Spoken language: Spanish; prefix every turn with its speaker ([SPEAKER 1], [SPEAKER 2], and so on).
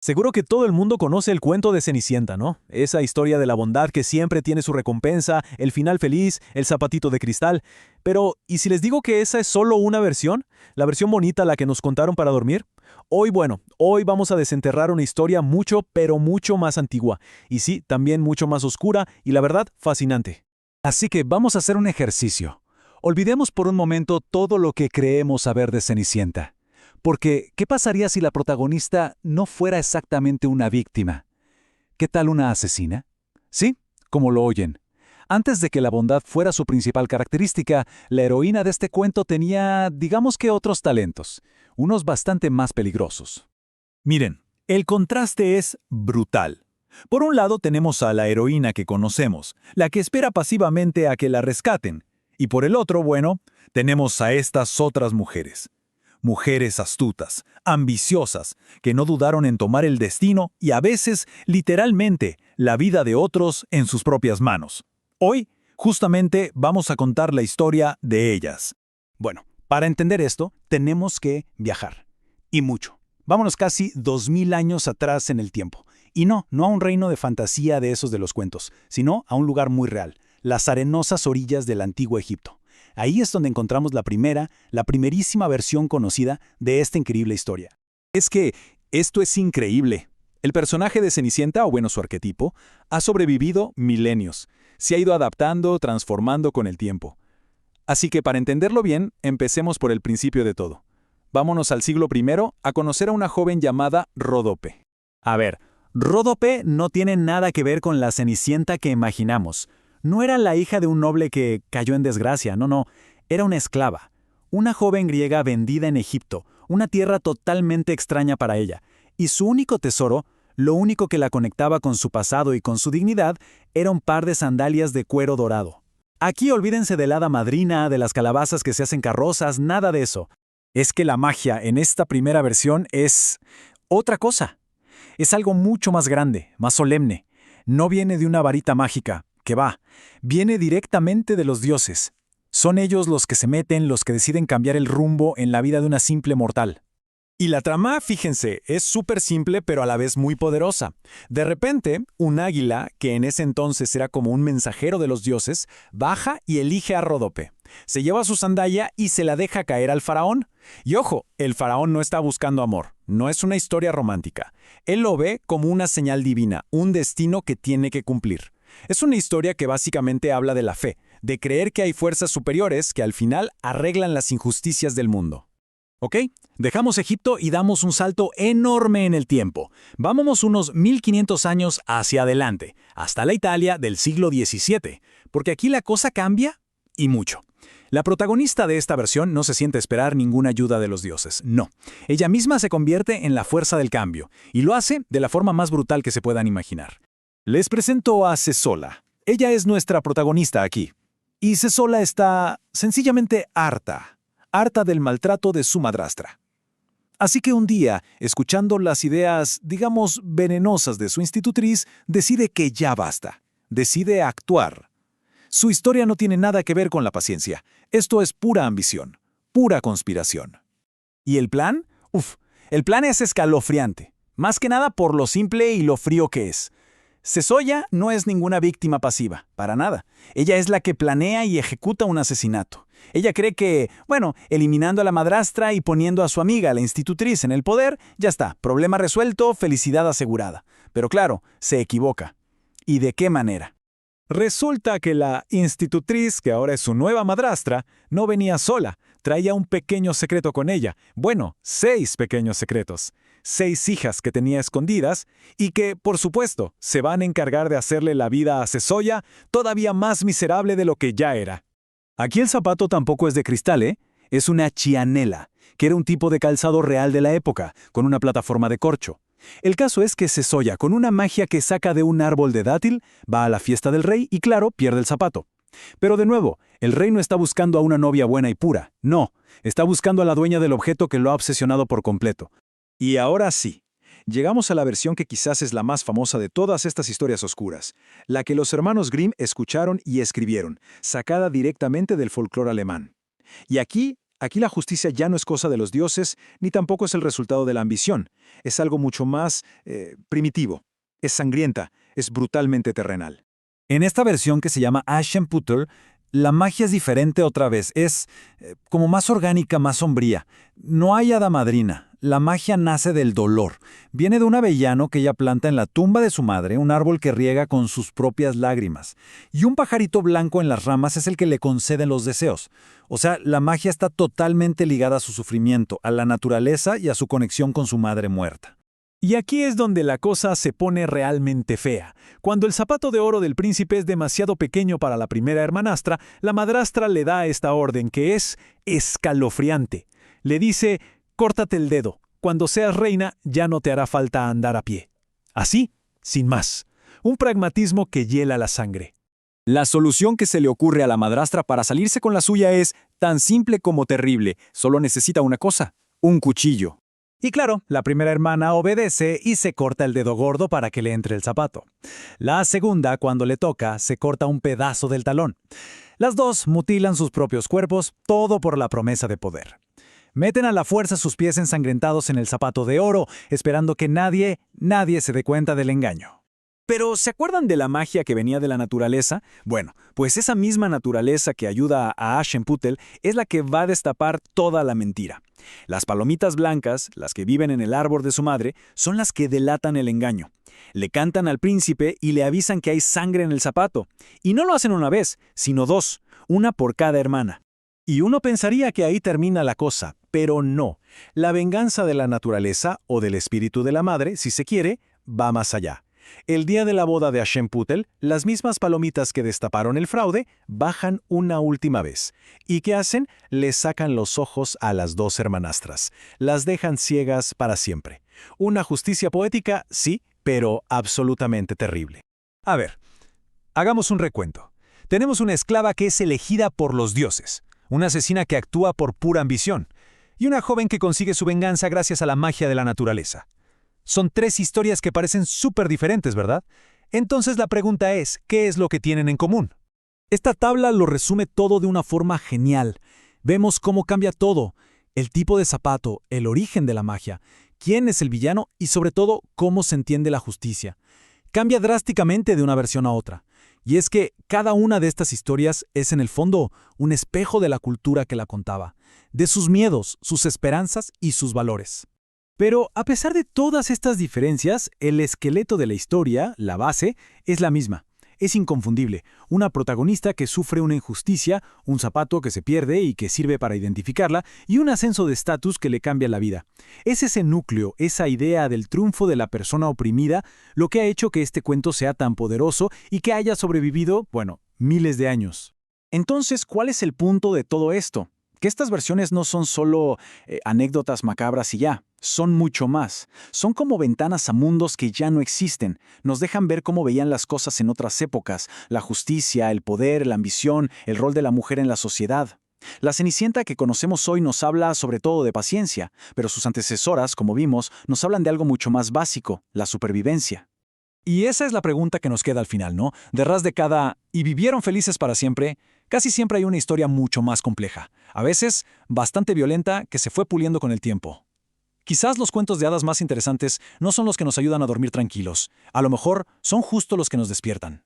[SPEAKER 1] Seguro que todo el mundo conoce el cuento de Cenicienta, ¿no? Esa historia de la bondad que siempre tiene su recompensa, el final feliz, el zapatito de cristal. Pero, ¿y si les digo que esa es solo una versión? ¿La versión bonita, la que nos contaron para dormir? Hoy vamos a desenterrar una historia mucho, pero mucho más antigua. Y sí, también mucho más oscura y la verdad, fascinante.
[SPEAKER 2] Así que vamos a hacer un ejercicio. Olvidemos por un momento todo lo que creemos saber de Cenicienta. Porque, ¿qué pasaría si la protagonista no fuera exactamente una víctima? ¿Qué tal una asesina? Sí, como lo oyen. Antes de que la bondad fuera su principal característica, la heroína de este cuento tenía, digamos que otros talentos, unos bastante más peligrosos.
[SPEAKER 3] Miren, el contraste es brutal. Por un lado tenemos a la heroína que conocemos, la que espera pasivamente a que la rescaten. Y por el otro, bueno, tenemos a estas otras mujeres. Mujeres astutas, ambiciosas, que no dudaron en tomar el destino y a veces, literalmente, la vida de otros en sus propias manos. Hoy, justamente, vamos a contar la historia de ellas.
[SPEAKER 4] Bueno, para entender esto, tenemos que viajar. Y mucho. Vámonos casi 2000 años atrás en el tiempo. Y no a un reino de fantasía de esos de los cuentos, sino a un lugar muy real, las arenosas orillas del antiguo Egipto. Ahí es donde encontramos la primerísima versión conocida de esta increíble historia.
[SPEAKER 1] Es que esto es increíble. El personaje de Cenicienta, o bueno, su arquetipo, ha sobrevivido milenios. Se ha ido adaptando, transformando con el tiempo. Así que para entenderlo bien, empecemos por el principio de todo. Vámonos al siglo I a conocer a una joven llamada Ródope.
[SPEAKER 5] A ver, Ródope no tiene nada que ver con la Cenicienta que imaginamos. No era la hija de un noble que cayó en desgracia, no. Era una esclava. Una joven griega vendida en Egipto, una tierra totalmente extraña para ella. Y su único tesoro, lo único que la conectaba con su pasado y con su dignidad, era un par de sandalias de cuero dorado. Aquí olvídense de la hada madrina, de las calabazas que se hacen carrozas, nada de eso. Es que la magia en esta primera versión es otra cosa. Es algo mucho más grande, más solemne. No viene de una varita mágica, que viene directamente de los dioses. Son ellos los que se meten, los que deciden cambiar el rumbo en la vida de una simple mortal.
[SPEAKER 1] Y la trama, fíjense, es súper simple pero a la vez muy poderosa. De repente, un águila, que en ese entonces era como un mensajero de los dioses, baja y elige a Ródope. Se lleva su sandalia y se la deja caer al faraón. Y ojo, el faraón no está buscando amor, no es una historia romántica. Él lo ve como una señal divina, un destino que tiene que cumplir. Es una historia que básicamente habla de la fe, de creer que hay fuerzas superiores que al final arreglan las injusticias del mundo. ¿Ok? Dejamos Egipto y damos un salto enorme en el tiempo. Vámonos unos 1500 años hacia adelante, hasta la Italia del siglo XVII, porque aquí la cosa cambia y mucho. La protagonista de esta versión no se siente esperar ninguna ayuda de los dioses, no. Ella misma se convierte en la fuerza del cambio, y lo hace de la forma más brutal que se puedan imaginar. Les presento a Sesola. Ella es nuestra protagonista aquí. Y Sesola está sencillamente harta del maltrato de su madrastra. Así que un día, escuchando las ideas, digamos, venenosas de su institutriz, decide que ya basta. Decide actuar. Su historia no tiene nada que ver con la paciencia. Esto es pura ambición, pura conspiración.
[SPEAKER 5] ¿Y el plan? El plan es escalofriante. Más que nada por lo simple y lo frío que es. Sesoya no es ninguna víctima pasiva, para nada. Ella es la que planea y ejecuta un asesinato. Ella cree que, eliminando a la madrastra y poniendo a su amiga, la institutriz, en el poder, ya está, problema resuelto, felicidad asegurada. Pero claro, se equivoca. ¿Y de qué manera?
[SPEAKER 1] Resulta que la institutriz, que ahora es su nueva madrastra, no venía sola, traía un pequeño secreto con ella. 6 pequeños secretos. 6 hijas que tenía escondidas y que, por supuesto, se van a encargar de hacerle la vida a Sesoya todavía más miserable de lo que ya era.
[SPEAKER 2] Aquí el zapato tampoco es de cristal, ¿eh? Es una chianela, que era un tipo de calzado real de la época, con una plataforma de corcho. El caso es que Sesoya, con una magia que saca de un árbol de dátil, va a la fiesta del rey y, claro, pierde el zapato. Pero de nuevo, el rey no está buscando a una novia buena y pura. No, está buscando a la dueña del objeto que lo ha obsesionado por completo.
[SPEAKER 1] Y ahora sí, llegamos a la versión que quizás es la más famosa de todas estas historias oscuras, la que los hermanos Grimm escucharon y escribieron, sacada directamente del folclore alemán. Y aquí
[SPEAKER 4] Aquí la justicia ya no es cosa de los dioses, ni tampoco es el resultado de la ambición. Es algo mucho más primitivo. Es sangrienta, es brutalmente terrenal.
[SPEAKER 3] En esta versión que se llama Aschenputtel, la magia es diferente otra vez, es como más orgánica, más sombría. No hay hada madrina, la magia nace del dolor. Viene de un avellano que ella planta en la tumba de su madre, un árbol que riega con sus propias lágrimas. Y un pajarito blanco en las ramas es el que le concede los deseos. O sea, la magia está totalmente ligada a su sufrimiento, a la naturaleza y a su conexión con su madre muerta.
[SPEAKER 1] Y aquí es donde la cosa se pone realmente fea. Cuando el zapato de oro del príncipe es demasiado pequeño para la primera hermanastra, la madrastra le da esta orden que es escalofriante. Le dice, córtate el dedo. Cuando seas reina ya no te hará falta andar a pie. Así, sin más. Un pragmatismo que hiela la sangre.
[SPEAKER 5] La solución que se le ocurre a la madrastra para salirse con la suya es tan simple como terrible. Solo necesita una cosa, un cuchillo.
[SPEAKER 2] Y claro, la primera hermana obedece y se corta el dedo gordo para que le entre el zapato. La segunda, cuando le toca, se corta un pedazo del talón. Las dos mutilan sus propios cuerpos, todo por la promesa de poder. Meten a la fuerza sus pies ensangrentados en el zapato de oro, esperando que nadie se dé cuenta del engaño.
[SPEAKER 5] Pero, ¿se acuerdan de la magia que venía de la naturaleza? Bueno, pues esa misma naturaleza que ayuda a Aschenputtel es la que va a destapar toda la mentira. Las palomitas blancas, las que viven en el árbol de su madre, son las que delatan el engaño. Le cantan al príncipe y le avisan que hay sangre en el zapato. Y no lo hacen una vez, sino dos, una por cada hermana.
[SPEAKER 4] Y uno pensaría que ahí termina la cosa, pero no. La venganza de la naturaleza, o del espíritu de la madre, si se quiere, va más allá. El día de la boda de Aschenputtel, las mismas palomitas que destaparon el fraude bajan una última vez. ¿Y qué hacen? Les sacan los ojos a las dos hermanastras. Las dejan ciegas para siempre. Una justicia poética, sí, pero absolutamente terrible.
[SPEAKER 2] A ver, hagamos un recuento. Tenemos una esclava que es elegida por los dioses, una asesina que actúa por pura ambición, y una joven que consigue su venganza gracias a la magia de la naturaleza. Son tres historias que parecen súper diferentes, ¿verdad? Entonces la pregunta es, ¿qué es lo que tienen en común? Esta tabla lo resume todo de una forma genial. Vemos cómo cambia todo, el tipo de zapato, el origen de la magia, quién es el villano y sobre todo cómo se entiende la justicia. Cambia drásticamente de una versión a otra. Y es que cada una de estas historias es en el fondo un espejo de la cultura que la contaba, de sus miedos, sus esperanzas y sus valores. Pero a pesar de todas estas diferencias, el esqueleto de la historia, la base, es la misma. Es inconfundible, una protagonista que sufre una injusticia, un zapato que se pierde y que sirve para identificarla, y un ascenso de estatus que le cambia la vida. Es ese núcleo, esa idea del triunfo de la persona oprimida, lo que ha hecho que este cuento sea tan poderoso y que haya sobrevivido, miles de años.
[SPEAKER 4] Entonces, ¿cuál es el punto de todo esto? Que estas versiones no son solo anécdotas macabras y ya, son mucho más. Son como ventanas a mundos que ya no existen. Nos dejan ver cómo veían las cosas en otras épocas, la justicia, el poder, la ambición, el rol de la mujer en la sociedad. La Cenicienta que conocemos hoy nos habla sobre todo de paciencia, pero sus antecesoras, como vimos, nos hablan de algo mucho más básico, la supervivencia.
[SPEAKER 2] Y esa es la pregunta que nos queda al final, ¿no? Detrás de cada «y vivieron felices para siempre», casi siempre hay una historia mucho más compleja, a veces bastante violenta que se fue puliendo con el tiempo. Quizás los cuentos de hadas más interesantes no son los que nos ayudan a dormir tranquilos, a lo mejor son justo los que nos despiertan.